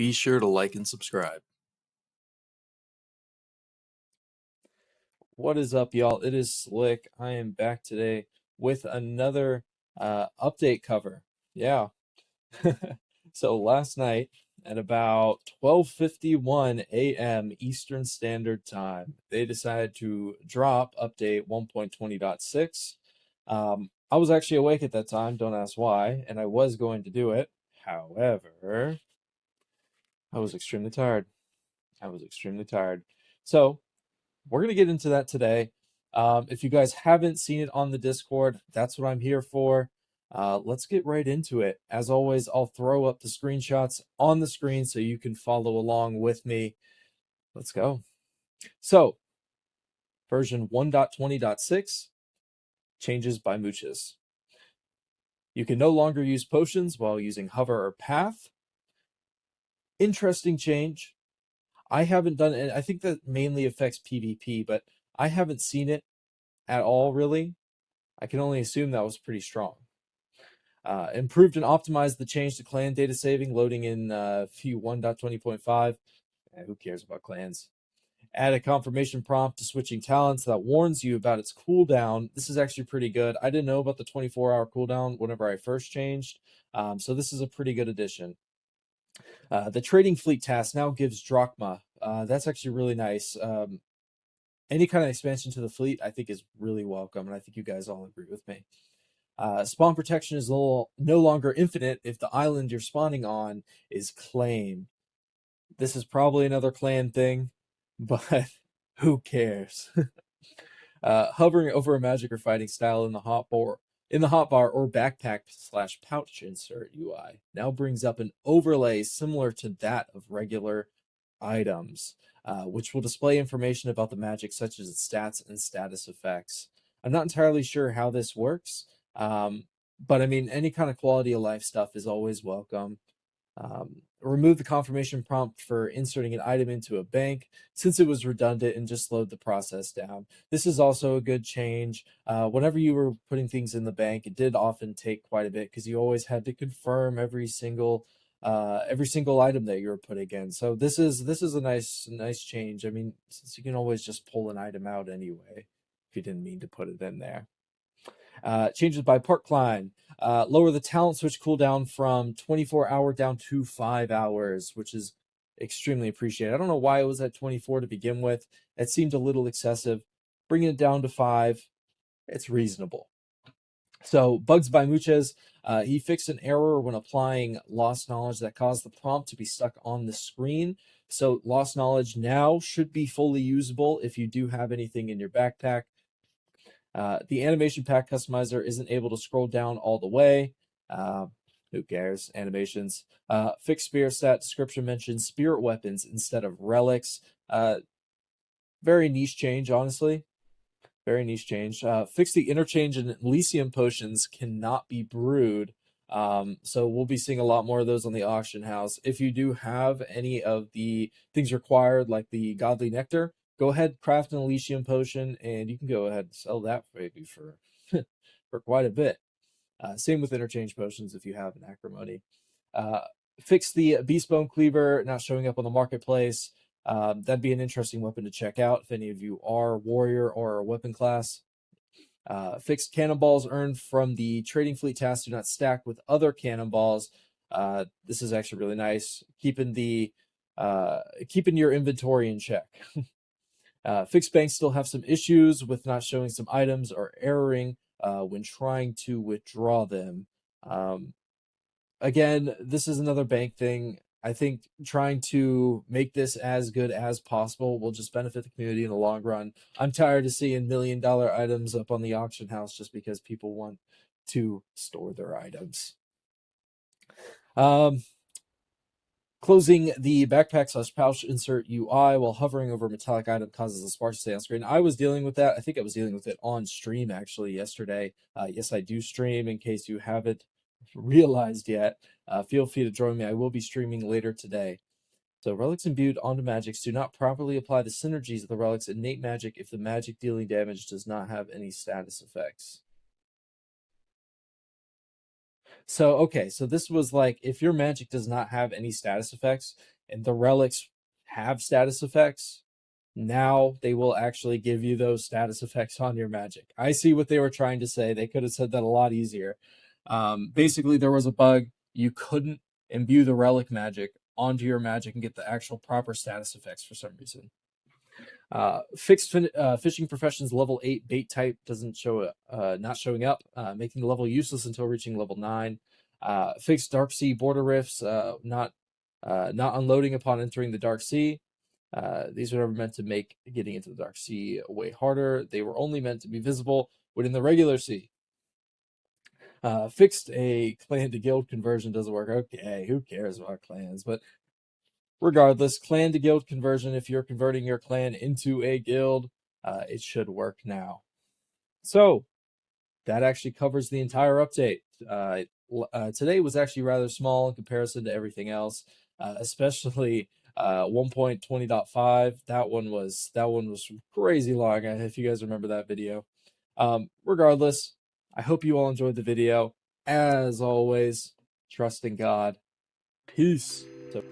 Be sure to like and subscribe. What is up, y'all? It is Slick. I am back today with another update cover. Yeah. So last night at about 12:51 a.m. Eastern Standard Time, they decided to drop update 1.20.6. I was actually awake at that time, don't ask why, and I was going to do it. However, I was extremely tired. So, we're going to get into that today. If you guys haven't seen it on the Discord, that's what I'm here for. Let's get right into it. As always, I'll throw up the screenshots on the screen so you can follow along with me. Let's go. So, version 1.20.6 changes by Mooches. You can no longer use potions while using hover or path. Interesting change. I haven't done it. I think that mainly affects PvP, but I haven't seen it at all, really. I can only assume that was pretty strong. Improved and optimized the change to clan data saving, loading in View 1.20.5. Who cares about clans? Add a confirmation prompt to switching talents that warns you about its cooldown. This is actually pretty good. I didn't know about the 24-hour cooldown whenever I first changed, so this is a pretty good addition. The trading fleet task now gives drachma. That's actually really nice. Any kind of expansion to the fleet, I think, is really welcome, and I think you guys all agree with me. Spawn protection is no longer infinite if the island you're spawning on is claimed. This is probably another clan thing, but who cares? Hovering over a magic or fighting style in the hotbar or backpack/pouch insert UI now brings up an overlay similar to that of regular items, which will display information about the magic such as its stats and status effects. I'm not entirely sure how this works, but I mean, any kind of quality of life stuff is always welcome. Remove the confirmation prompt for inserting an item into a bank since it was redundant and just slowed the process down. This is also a good change. Whenever you were putting things in the bank, it did often take quite a bit because you always had to confirm every single item that you were putting in. So this is a nice change. I mean, since you can always just pull an item out anyway if you didn't mean to put it in there. Changes by park climb. Lower the talent switch cooldown from 24-hour down to 5 hours, which is extremely appreciated. I don't know why it was at 24 to begin with. It seemed a little excessive. Bringing it down to 5, it's reasonable. So, Bugs by Muches, he fixed an error when applying Lost Knowledge that caused the prompt to be stuck on the screen. So, Lost Knowledge now should be fully usable if you do have anything in your backpack. The animation pack customizer isn't able to scroll down all the way. Who cares? Animations. Fixed spirit stat description mentions spirit weapons instead of relics. Very niche change, honestly. Very niche change. Fix the interchange and Elysium potions cannot be brewed. So we'll be seeing a lot more of those on the auction house. If you do have any of the things required, like the Godly Nectar, go ahead, craft an Elysium potion, and you can go ahead and sell that maybe for for quite a bit. Same with interchange potions if you have an acrimony. Fix the Beastbone Cleaver not showing up on the marketplace. That'd be an interesting weapon to check out if any of you are warrior or a weapon class. Fixed cannonballs earned from the trading fleet task do not stack with other cannonballs. This is actually really nice, keeping your inventory in check. Fixed banks still have some issues with not showing some items or erroring when trying to withdraw them. Again, this is another bank thing. I think trying to make this as good as possible will just benefit the community in the long run. I'm tired of seeing $1 million items up on the auction house just because people want to store their items. Closing the backpack/pouch insert UI while hovering over a metallic item causes a spark to stay on screen. I was dealing with that. I think I was dealing with it on stream actually yesterday. Yes, I do stream in case you haven't realized yet. Feel free to join me. I will be streaming later today. So relics imbued onto magics do not properly apply the synergies of the relic's innate magic if the magic dealing damage does not have any status effects. So okay, so this was like if your magic does not have any status effects and the relics have status effects, now they will actually give you those status effects on your magic. I see what they were trying to say. They could have said that a lot easier. Basically, there was a bug. You couldn't imbue the relic magic onto your magic and get the actual proper status effects for some reason. Fishing professions level 8 bait type doesn't show not showing up, making the level useless until reaching level 9. Fixed dark sea border rifts not unloading upon entering the dark sea. These were never meant to make getting into the dark sea way harder. They were only meant to be visible within the regular sea. Fixed a clan to guild conversion doesn't work. Okay, who cares about clans? But regardless, clan to guild conversion, if you're converting your clan into a guild, it should work now. So that actually covers the entire update. Today was actually rather small in comparison to everything else, especially 1.20.5. That one was crazy long. If you guys remember that video. Regardless, I hope you all enjoyed the video. As always, trust in God. Peace. So